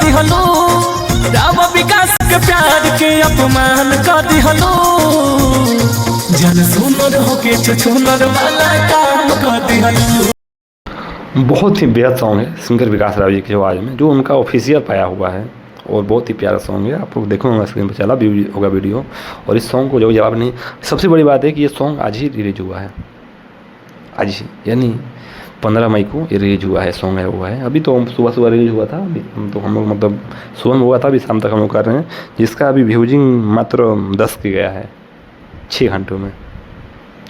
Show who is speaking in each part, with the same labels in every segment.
Speaker 1: दिहलो, राम विकास के प्यार के अपमान कर दिहलो, जन सुनर होके छुछुनर वाला काम कर दिहलो।
Speaker 2: बहुत ही बेहद सॉन्ग है सिंगर विकास राव जी की आवाज़ में, जो उनका ऑफिशियल पाया हुआ है और बहुत ही प्यारा सॉन्ग है। आप लोग देखोगे स्क्रीन पर चला भी होगा वीडियो। और इस सॉन्ग को जो जवाब नहीं, सबसे बड़ी बात है कि ये सॉन्ग आज ही रिलीज हुआ है, आज ही यानी 15 मई को ये रिलीज हुआ है, सॉन्ग है हुआ है। अभी तो सुबह रिलीज हुआ था, अभी तो हम लोग मतलब सुबह में हुआ था, अभी शाम तक हम लोग कर रहे हैं, जिसका अभी व्यूजिंग मात्र 10 की गया है 6 घंटों में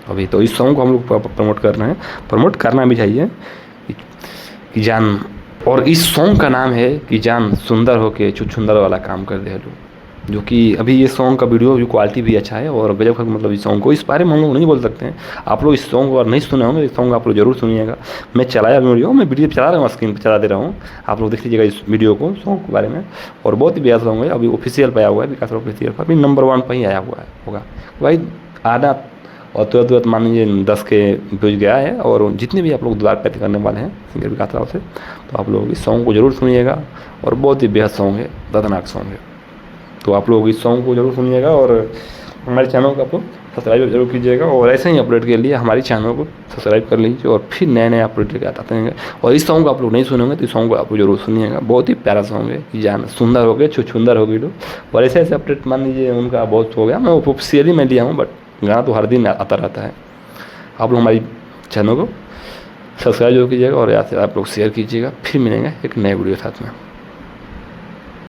Speaker 2: अभी। तो इस सॉन्ग को हम लोग प्रमोट कर रहे हैं, प्रमोट करना भी चाहिए कि जान। और इस सॉन्ग का नाम है कि जान सुंदर होके छुछुंदर वाला काम कर दे लो, जो कि अभी ये सॉन्ग का वीडियो भी क्वालिटी भी अच्छा है और गजब का। मतलब इस सॉन्ग को, इस बारे में हम लोग नहीं बोल सकते हैं। आप लोग इस सॉन्ग को अगर नहीं सुने होंगे, इस सॉन्ग आप लोग जरूर सुनिएगा। मैं चलाया वीडियो, मैं वीडियो चला रहा हूँ, स्क्रीन पर चला दे रहा हूँ, आप लोग देख लीजिएगा इस वीडियो को, सॉन्ग के बारे में। और बहुत ही बेहद सॉन्ग है, अभी ऑफिशियल पे आया हुआ है, विकास ऑफिशियल पर अभी नंबर 1 पर ही आया हुआ है होगा भाई। आना और तुरंत मान लीजिए 10 के व्यूज गया है। और जितने भी आप लोग दुलार प्राप्त करने वाले हैं सिंगर विकास राव से, तो आप लोग इस सॉन्ग को जरूर सुनिएगा। और बहुत ही बेहद सॉन्ग है, दर्दनाक सॉन्ग है, तो आप लोग इस सॉन्ग को जरूर सुनिएगा। और हमारे चैनल को आप लोग सब्सक्राइब जरूर कीजिएगा। और ऐसे ही अपडेट के लिए हमारी चैनल को सब्सक्राइब कर लीजिए, और फिर नए नए अपडेट लेकर आते हैं। और इस सॉन्ग को आप लोग नहीं सुनेंगे तो इस सॉन्ग को आप लोग जरूर सुनिएगा, बहुत ही प्यारा सॉन्ग है कि जान सुंदर हो गए छुछुंदर हो गई लो। और ऐसे ऐसे अपडेट मान लीजिए उनका बहुत हो गया, मैं ऑफिशियली मैं लिया हूँ, बट गाना तो हर दिन आता रहता है। आप लोग हमारी चैनल को सब्सक्राइब जरूर कीजिएगा और यहाँ से आप लोग शेयर कीजिएगा। फिर मिलेंगे एक नए वीडियो साथ में।